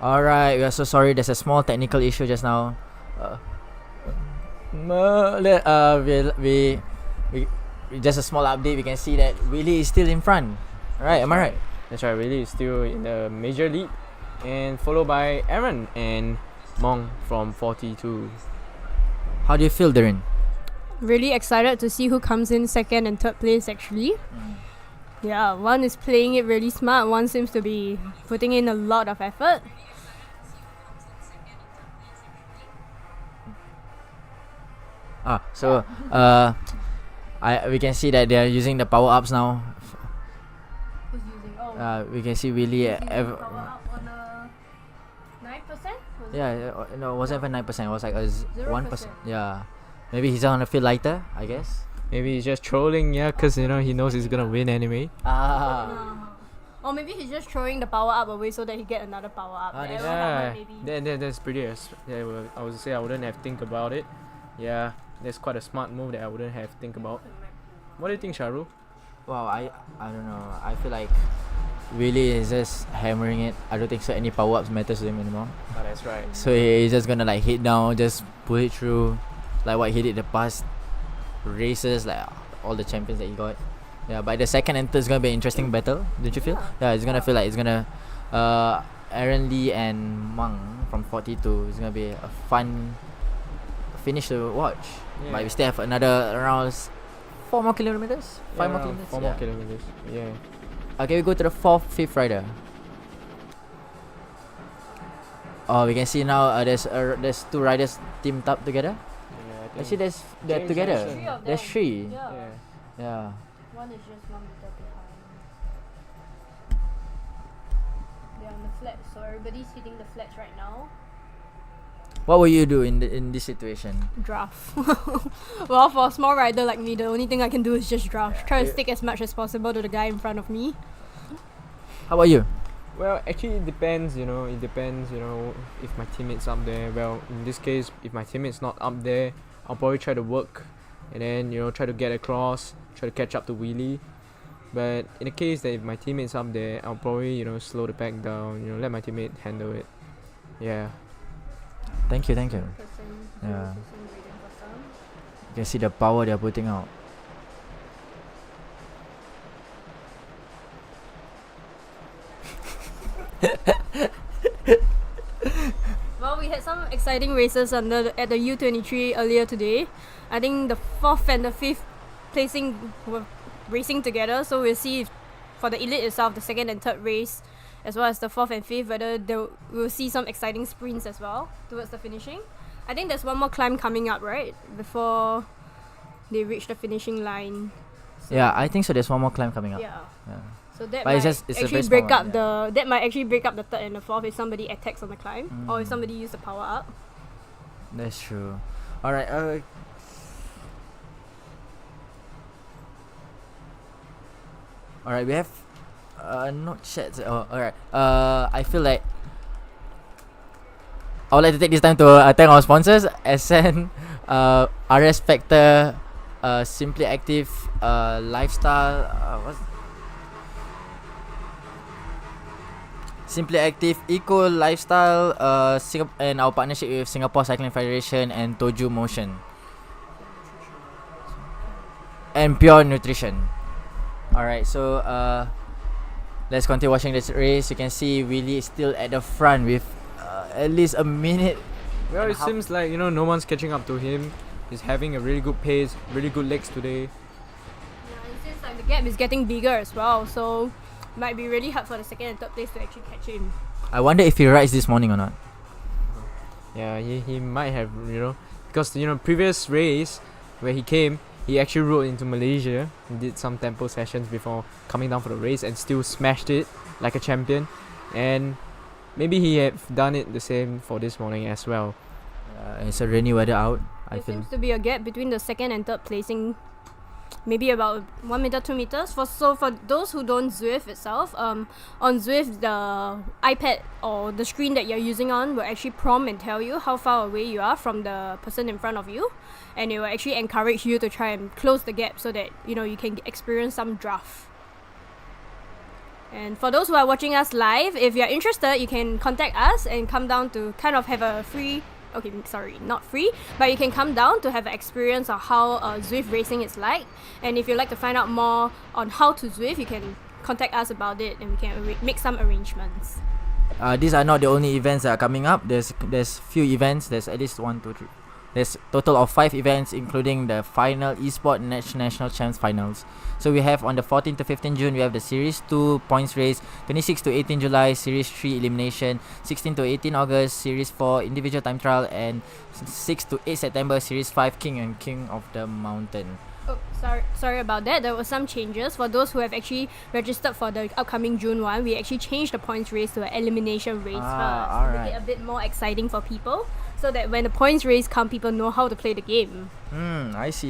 Alright, we are so sorry. There's a small technical issue just now. We just a small update. We can see that Willie is still in front. Right? Am I right? That's right. Willie is still in the major lead, and followed by Aaron and Mong from 42. How do you feel, Darren? Really excited to see who comes in second and third place actually. Yeah, one is playing it really smart, one seems to be putting in a lot of effort. We can see that they are using the power ups now. Who's using? We can see Willie. Power up on a 9%? No, it wasn't even 9%. It was like a 1%. 0%. Yeah, maybe he's gonna feel lighter, I guess. Maybe he's just trolling, cause he knows he's gonna win anyway. Or maybe he's just throwing the power up away so that he get another power up. That's pretty. I would say I wouldn't have think about it. Yeah, that's quite a smart move that I wouldn't have think about. What do you think, Sharu? Wow, I don't know. I feel like Willie is just hammering it. I don't think so any power ups matters to him anymore. Oh, that's right. So he's just gonna like hit down, just pull it through, like what he did the past races, like all the champions that he got. Yeah, but the second and third is gonna be an interesting battle, don't you feel? Yeah, it's gonna feel like it's gonna Aaron Lee and Mang from 42 is gonna be a fun finish to watch. Yeah. But we still have another around 4 more kilometers? 5 more kilometers? 4 more kilometers. Yeah. Okay, we go to the 4th, 5th rider. Oh, we can see now there's 2 riders teamed up together. Yeah, Actually, they're James together. Anderson. 3 of There's them. 3. Yeah. Yeah. One is just 1 meter behind. They're on the flat, so everybody's hitting the flats right now. What will you do in this situation? Draft. Well, for a small rider like me, the only thing I can do is just draft. Try to stick as much as possible to the guy in front of me. How about you? Well, actually, it depends. It depends. If my teammate's up there. Well, in this case, if my teammate's not up there, I'll probably try to work, and then try to get across, try to catch up to Wheelie. But in the case that if my teammate's up there, I'll probably slow the pack down. Let my teammate handle it. Yeah. Thank you. Yeah. Yeah. You can see the power they're putting out. Well, we had some exciting races at the U23 earlier today. I think the 4th and the 5th placing were racing together, so we'll see if for the elite itself, the 2nd and 3rd race, as well as the 4th and 5th, whether we'll see some exciting sprints as well towards the finishing. I think there's one more climb coming up, right? Before they reach the finishing line. So Yeah, I think so. There's one more climb coming up. Yeah. Yeah. So that But might it's a very actually small break one, up that might actually break up the 3rd and the 4th if somebody attacks on the climb or if somebody uses the power up. That's true. Alright, Alright, we have not chats. Alright. I feel like I would like to take this time to thank our sponsors, SN, RS Factor, Simply Active, Lifestyle, Simply Active, Eco Lifestyle, and our partnership with Singapore Cycling Federation and Toju Motion. And Pure Nutrition. Alright, so let's continue watching this race. You can see Willie is still at the front with at least a minute. Well, it seems like no one's catching up to him. He's having a really good pace, really good legs today. Yeah, it seems like the gap is getting bigger as well, so might be really hard for the 2nd and 3rd place to actually catch him. I wonder if he rides this morning or not. Yeah, he might have, because previous race where he came, he actually rode into Malaysia and did some tempo sessions before coming down for the race and still smashed it like a champion. And maybe he had done it the same for this morning as well. It's a rainy weather out. There seems to be a gap between the 2nd and 3rd placing, maybe about 1 meter, 2 meters. For those who don't Zwift itself, on Zwift the iPad or the screen that you're using on will actually prompt and tell you how far away you are from the person in front of you, and it will actually encourage you to try and close the gap so that you can experience some draft. And for those who are watching us live, if you're interested, you can contact us and come down to kind of have a free, okay, sorry, not free, but you can come down to have an experience of how Zwift racing is like. And if you'd like to find out more on how to Zwift, you can contact us about it and we can make some arrangements. These are not the only events that are coming up. There's few events. There's at least 1, 2, 3. There's total of 5 events, including the final Esports National Champs finals. So we have on the 14th to 15th June, we have the Series 2 points race, 26 to 18 July, Series 3 elimination, 16 to 18 August, Series 4 individual time trial, and 6 to 8 September, Series 5 King and King of the Mountain. Oh, sorry about that. There were some changes. For those who have actually registered for the upcoming June one, we actually changed the points race to an elimination race first to make it a bit more exciting for people, so that when the points race come, people know how to play the game. I see.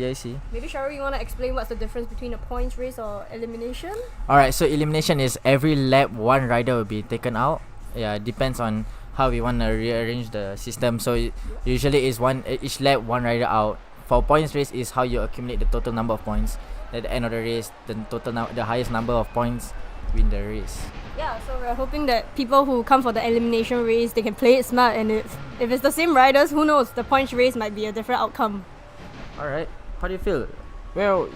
Maybe Cheryl, you want to explain what's the difference between a points race or elimination? Alright, so elimination is every lap one rider will be taken out. Yeah, it depends on how we want to rearrange the system. So usually is each lap one rider out. For points race is how you accumulate the total number of points. At the end of the race, the highest number of points win the race. Yeah, so we're hoping that people who come for the elimination race, they can play it smart, and if it's the same riders, who knows, the points race might be a different outcome. Alright, how do you feel? Well,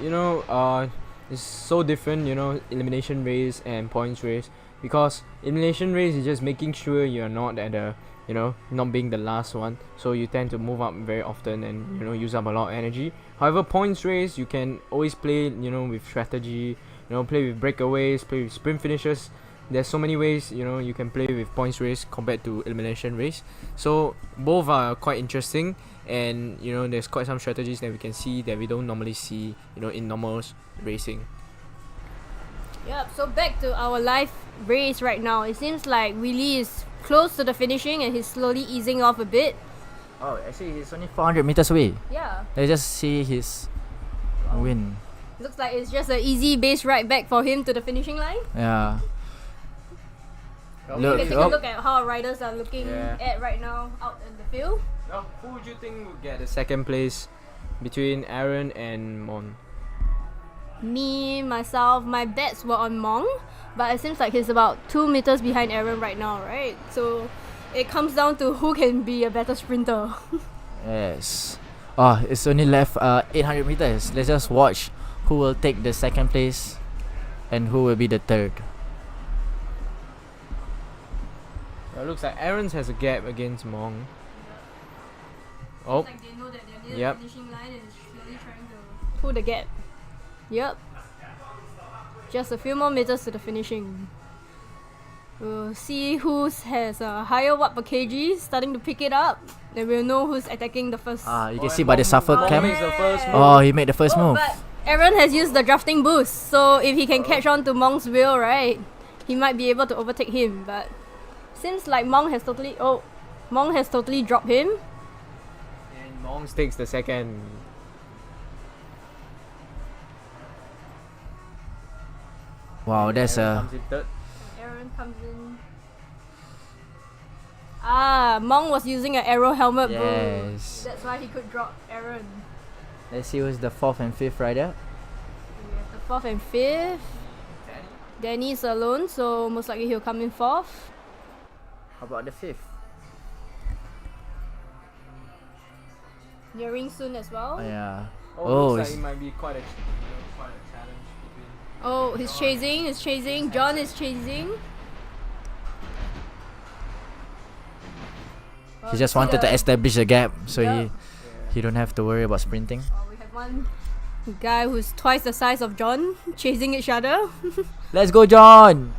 it's so different, elimination race and points race, because elimination race is just making sure you're not at the not being the last one, so you tend to move up very often and use up a lot of energy. However, points race, you can always play with strategy, play with breakaways, play with sprint finishes. There's so many ways you can play with points race compared to elimination race, so both are quite interesting. And there's quite some strategies that we can see that we don't normally see in normal racing. Yep, so back to our live race right now. It seems like Willie is close to the finishing and he's slowly easing off a bit. Oh, actually he's only 400 meters away. Yeah. Let's just see his win. Looks like it's just an easy base ride back for him to the finishing line. Yeah. You can take a look at how our riders are looking at right now out in the field. Well, who would you think would get the second place between Aaron and Mon? Me, myself, my bets were on Mong, but it seems like he's about 2 meters behind Aaron right now, right? So it comes down to who can be a better sprinter. Yes. It's only left 800 meters. Let's just watch who will take the second place and who will be the third. Well, it looks like Aaron's has a gap against Mong. Oh. Like they know that they're near the finishing line and slowly trying to pull the gap. Yep. Just a few more meters to the finishing. We'll see who has a higher watt per kg starting to pick it up. Then we'll know who's attacking the first. You can see by the suffer cam. He made the first move. But Aaron has used the drafting boost, so if he can catch on to Mong's wheel, right, he might be able to overtake him. But seems like Mong has totally dropped him. And Mong takes the second. Wow, that's Aaron comes in third. Aaron comes in. Mong was using an arrow helmet boost. That's why he could drop Aaron. Let's see who's the 4th and 5th rider. We have the 4th and 5th. Danny's alone, so most likely he'll come in 4th. How about the 5th? Nearing soon as well. Yeah. Looks like it might be quite a challenge between. Oh, he's chasing. John is chasing. He just wanted to establish a gap, so he don't have to worry about sprinting. We have one guy who's twice the size of John chasing each other. Let's go, John!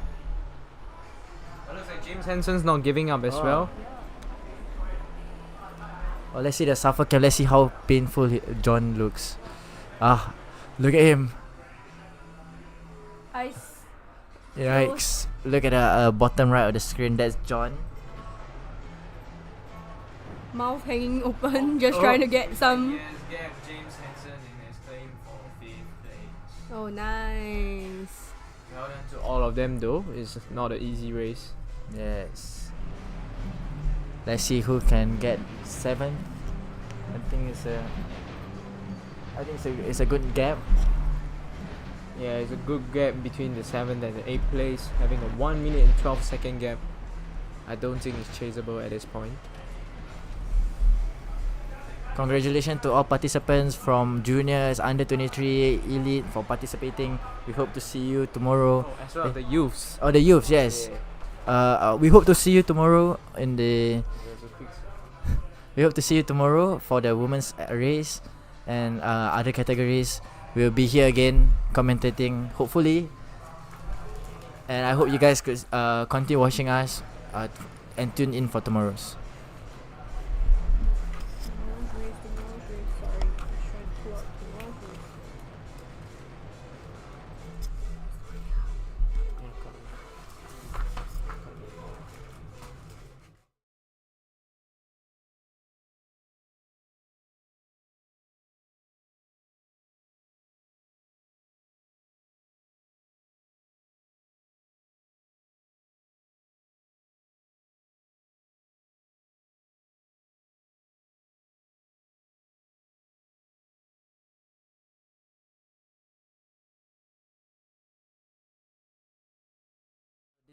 It looks like James Henson's not giving up as well. Oh, let's see the suffer cam. Let's see how painful John looks. Look at him. Ice. Yikes. Look at the bottom right of the screen. That's John. Mouth hanging open, just trying to get some. Yes, James Henson in his claim for 5th place. Oh, nice. Well done to all of them though. It's not an easy race. Yes. Let's see who can get 7th. I think it's a good gap. Yeah, it's a good gap between the 7th and the 8th place. Having a 1 minute and 12-second gap, I don't think it's chaseable at this point. Congratulations to all participants from juniors, under 23, elite for participating. We hope to see you tomorrow. Oh, as well as the youths. Oh, the youths, yes. We hope to see you tomorrow in the. We hope to see you tomorrow for the women's race and other categories. We'll be here again commentating, hopefully. And I hope you guys could continue watching us and tune in for tomorrow's.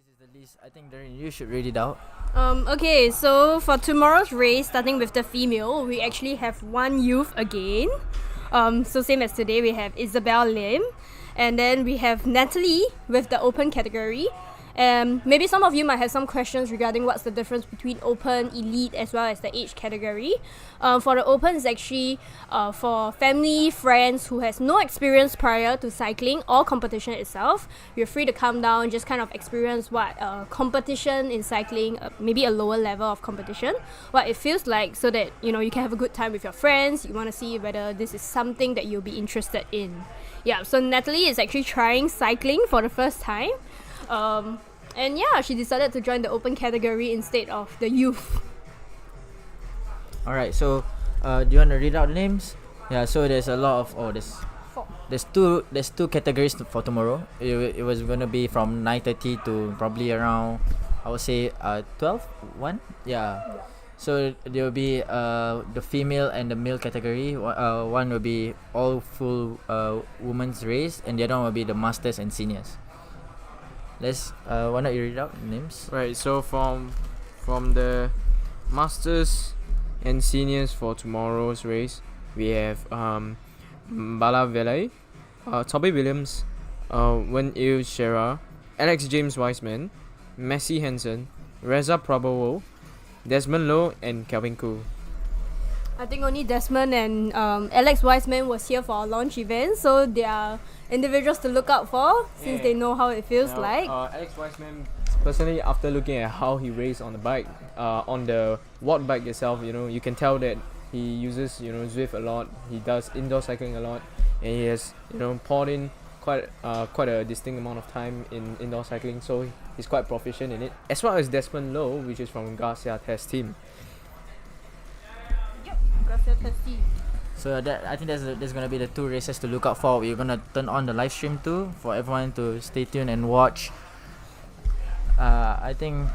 This is the list. I think Darren, you should read it out. Okay, so for tomorrow's race, starting with the female, we actually have one youth again. So same as today, we have Isabel Lim, and then we have Natalie with the open category. Maybe some of you might have some questions regarding what's the difference between open, elite, as well as the age category. For the open, it's actually for family, friends who has no experience prior to cycling or competition itself. You're free to come down, just kind of experience what competition in cycling, maybe a lower level of competition, what it feels like, so that you can have a good time with your friends. You want to see whether this is something that you'll be interested in. Yeah, so Natalie is actually trying cycling for the first time. And yeah, she decided to join the open category instead of the youth. Alright, so do you want to read out the names? Yeah, so there's a lot of there's two categories for tomorrow. It was gonna be from 9:30 to probably around, I would say 12, 1. Yeah. So there will be the female and the male category. One will be all full women's race, and the other one will be the masters and seniors. Let's why not you read out the names? Right, so from the masters and seniors for tomorrow's race, we have Bala Vele, Toby Williams, Wen Il Shera, Alex James Wiseman, Messi Hansen, Reza Prabowo, Desmond Lowe, and Kelvin Koo. I think only Desmond and Alex Wiseman was here for our launch event, so they are individuals to look out for since they know how it feels like. Alex Wiseman, personally, after looking at how he raced on the bike, on the watt bike itself, you can tell that he uses Zwift a lot. He does indoor cycling a lot, and he has poured in quite a distinct amount of time in indoor cycling, so he's quite proficient in it. As well as Desmond Lowe, which is from Garcia Test Team. So I think there's gonna be the two races to look out for. We're gonna turn on the live stream too for everyone to stay tuned and watch. I think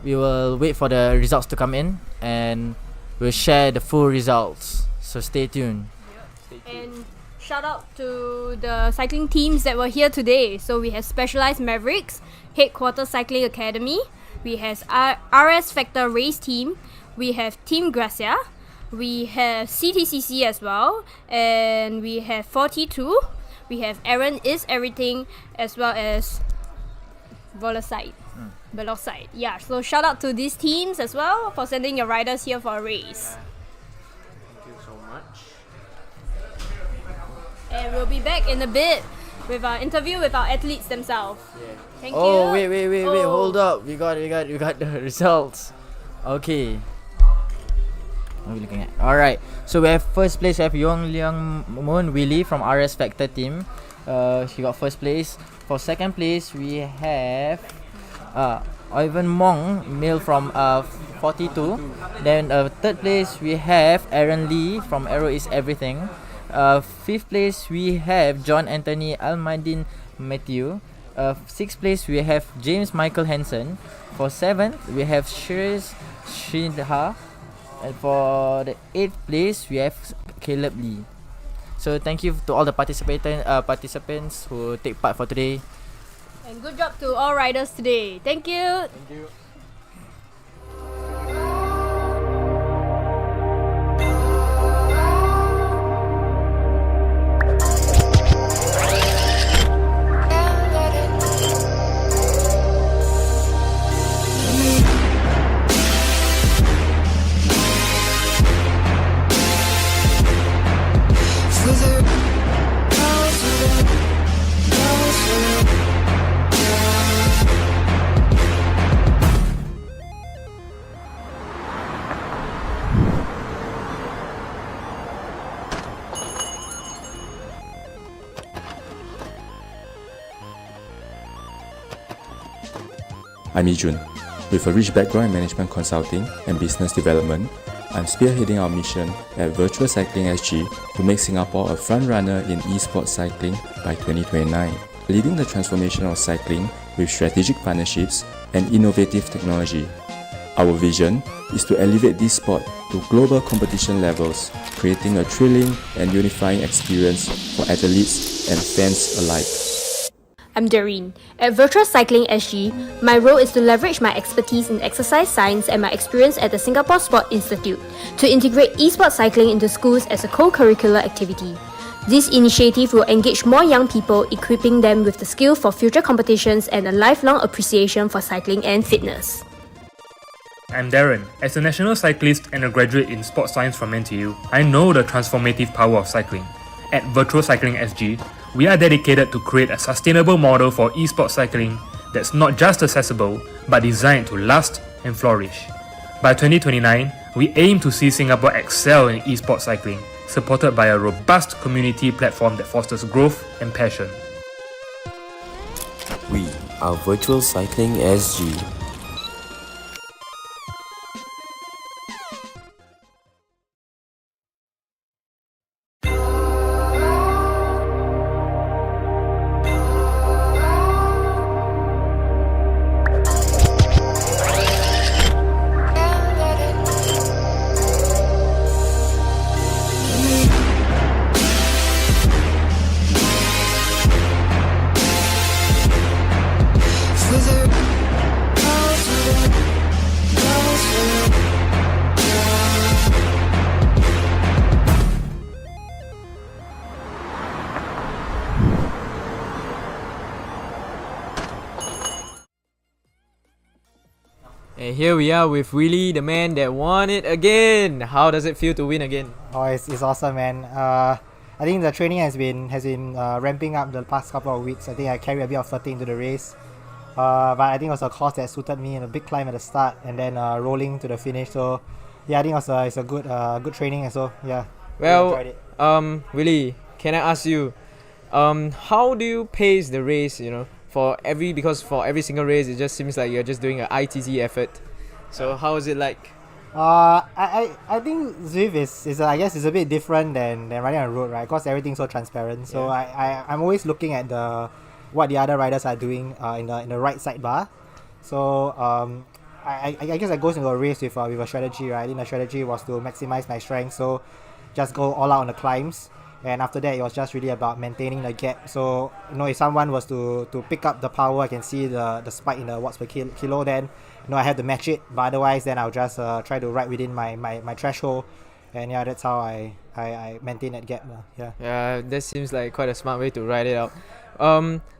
we will wait for the results to come in and we'll share the full results. So stay tuned. And shout out to the cycling teams that were here today. So we have Specialized Mavericks, Headquarters Cycling Academy, we have RS Factor Race Team, we have Team Gracia, we have CTCC as well, and we have 42, we have Aaron Is Everything, as well as Velocite. Yeah, so shout out to these teams as well for sending your riders here for a race. Thank you so much. And we'll be back in a bit with our interview with our athletes themselves. Thank you. Oh wait, hold up. We got the results. Okay. What are we looking at? Alright. So we have first place, we have Yong Liang Moon Willie from RS Factor team. She got first place. For second place we have Ivan Mong, male from 42. Then third place we have Aaron Lee from Aero Is Everything. Fifth place we have John Anthony Almadin Matthew. Sixth place we have James Michael Hansen. For seventh we have Shirish Shindha. And for the eighth place we have Caleb Lee. So thank you to all the participants who take part for today. And good job to all riders today. Thank you. Thank you. I'm Ijun. With a rich background in management consulting and business development, I'm spearheading our mission at Virtual Cycling SG to make Singapore a frontrunner in esports cycling by 2029, leading the transformation of cycling with strategic partnerships and innovative technology. Our vision is to elevate this sport to global competition levels, creating a thrilling and unifying experience for athletes and fans alike. I'm Doreen. At Virtual Cycling SG, my role is to leverage my expertise in exercise science and my experience at the Singapore Sport Institute to integrate esports cycling into schools as a co-curricular activity. This initiative will engage more young people, equipping them with the skill for future competitions and a lifelong appreciation for cycling and fitness. I'm Darren. As a national cyclist and a graduate in sports science from NTU, I know the transformative power of cycling. At Virtual Cycling SG, we are dedicated to create a sustainable model for esports cycling that's not just accessible, but designed to last and flourish. By 2029, we aim to see Singapore excel in esports cycling, supported by a robust community platform that fosters growth and passion. We are Virtual Cycling SG. And here we are with Willie, the man that won it again. How does it feel to win again? Oh, it's awesome, man. I think the training has been ramping up the past couple of weeks. I think I carried a bit of fatigue into the race, but I think it was a course that suited me, and a big climb at the start, and then rolling to the finish. So yeah, I think it's a good training, and so yeah. Well, really enjoyed it. Willie, can I ask you, how do you pace the race? Because for every single race, it just seems like you're just doing an ITZ effort. So how is it like? I think Zwift is I guess it's a bit different than riding on the road, right? Because everything's so transparent. So I'm always looking at what the other riders are doing in the right sidebar. So I guess I goes into a race with a strategy, right? I think the strategy was to maximize my strength, so just go all out on the climbs. And after that, it was just really about maintaining the gap. So if someone was to pick up the power, I can see the spike in the watts per kilo. Then I have to match it. But otherwise, then I'll just try to ride within my threshold. And yeah, that's how I maintain that gap. Yeah, that seems like quite a smart way to ride it out.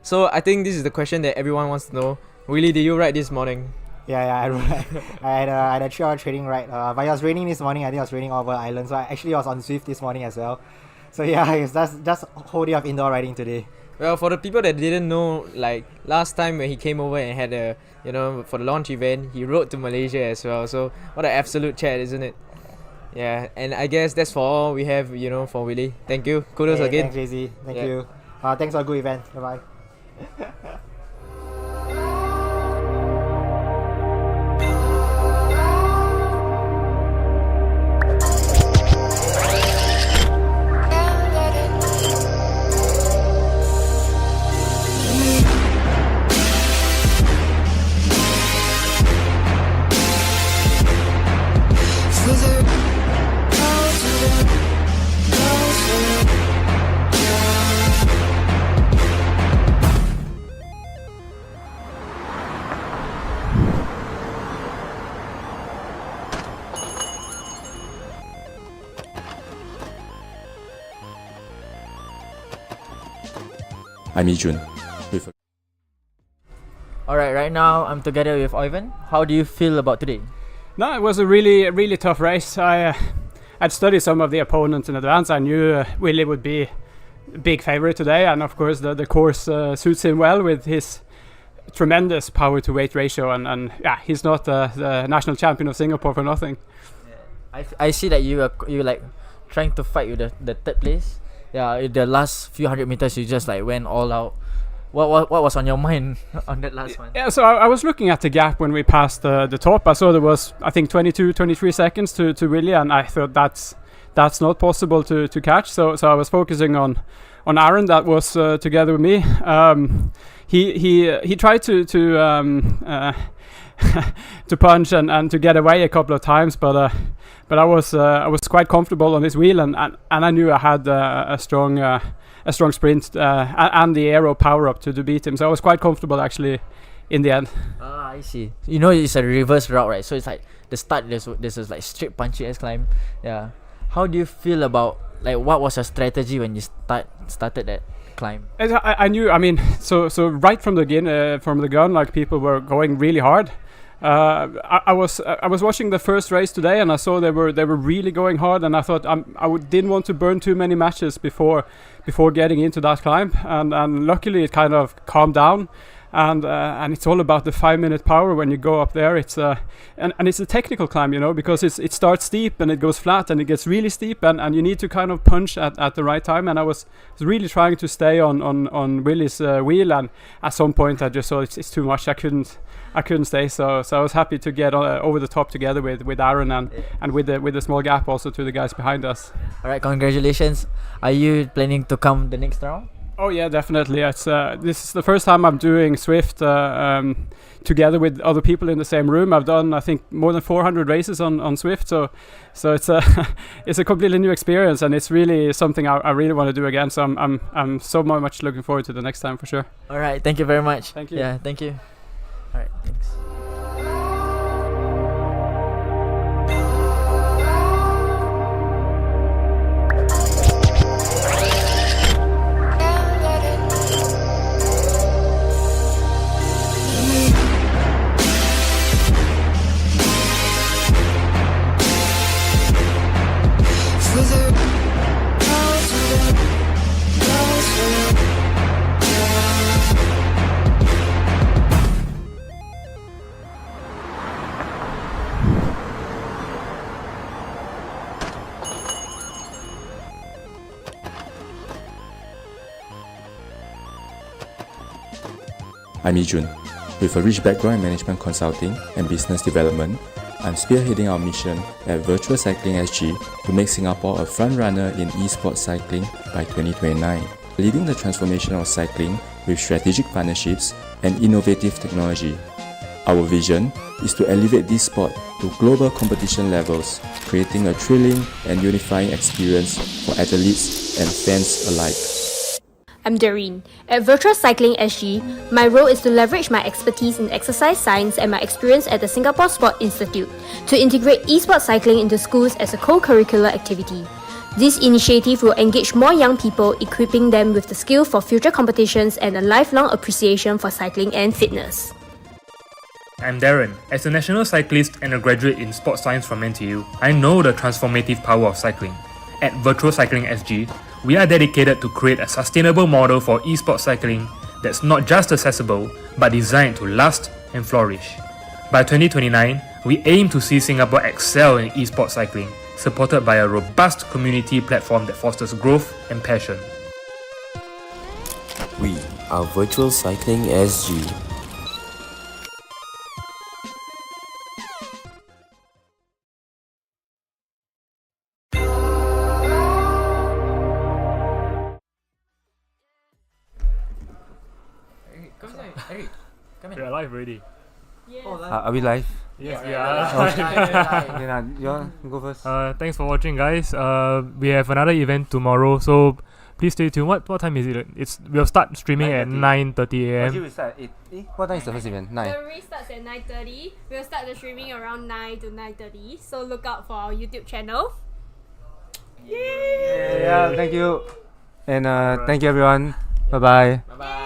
So I think this is the question that everyone wants to know. Willie, did you ride this morning? Yeah, I had a 3-hour training ride. But it was raining this morning. I think it was raining all over the island. So I actually was on Zwift this morning as well. So yeah, it's just whole day of indoor riding today. Well, for the people that didn't know, like last time when he came over and had for the launch event, he rode to Malaysia as well. So what an absolute chat, isn't it? Yeah, and I guess that's for all we have, for Willie. Thank you. Kudos again. Thanks, Jay-Z. Thank you. Thanks for a good event. Bye-bye. I'm Ijun. With Alright, right now I'm together with Ivan. How do you feel about today? No, it was a really tough race. I'd studied some of the opponents in advance. I knew Willie would be a big favorite today, and of course the course suits him well with his tremendous power to weight ratio, and yeah, he's not the national champion of Singapore for nothing. I see that you like trying to fight with the third place. Yeah, in the last few hundred meters you just like went all out. What was on your mind on that last one? Yeah, so I was looking at the gap when we passed the top. I saw there was, I think, 23 seconds to Willie, and I thought that's not possible to catch. So I was focusing on Aaron, that was together with me. He tried to to punch and to get away a couple of times, but I was quite comfortable on his wheel, and I knew I had a strong sprint and the aero power up to beat him. So I was quite comfortable actually in the end. Ah, I see. You know, it's a reverse route, right? So it's like the start, this is like straight punchy ass climb. Yeah. How do you feel about, like, what was your strategy when you started that climb? I knew. I mean, so right from the gun, like, people were going really hard. I was watching the first race today, and I saw they were really going hard, and I thought didn't want to burn too many matches before getting into that climb, and luckily it kind of calmed down, and it's all about the 5-minute power when you go up there. It's and it's a technical climb, you know, because it starts steep and it goes flat and it gets really steep, and you need to kind of punch at the right time, and I was really trying to stay on Willie's wheel, and at some point I just thought it's too much. I couldn't stay, so I was happy to get over the top together with Aaron and with the small gap also to the guys behind us. All right, congratulations. Are you planning to come the next round? Oh yeah, definitely. It's this is the first time I'm doing Swift together with other people in the same room. I've done, I think, more than 400 races on Swift, so it's a it's a completely new experience, and it's really something I really want to do again. So I'm so much looking forward to the next time for sure. All right, thank you very much. Thank you. Yeah, thank you. All right, thanks. I'm Ijun. With a rich background in management consulting and business development, I'm spearheading our mission at Virtual Cycling SG to make Singapore a front-runner in esports cycling by 2029, leading the transformation of cycling with strategic partnerships and innovative technology. Our vision is to elevate this sport to global competition levels, creating a thrilling and unifying experience for athletes and fans alike. I'm Doreen. At Virtual Cycling SG, my role is to leverage my expertise in exercise science and my experience at the Singapore Sport Institute to integrate esports cycling into schools as a co-curricular activity. This initiative will engage more young people, equipping them with the skill for future competitions and a lifelong appreciation for cycling and fitness. I'm Darren. As a national cyclist and a graduate in sports science from NTU, I know the transformative power of cycling. At Virtual Cycling SG, we are dedicated to create a sustainable model for esports cycling that's not just accessible, but designed to last and flourish. By 2029, we aim to see Singapore excel in esports cycling, supported by a robust community platform that fosters growth and passion. We are Virtual Cycling SG. We are live already. Are we live? Yes, we are. Okay, now you all go first. Thanks for watching, guys. We have another event tomorrow, so please stay tuned. What time is it? We'll start streaming at 9:30 a.m. Actually, we start at 8. What time is the first event? 9. The race starts at 9:30. We'll start the streaming around 9 to 9:30. So look out for our YouTube channel. Yeah, thank you. And thank you everyone. Bye bye. Bye bye.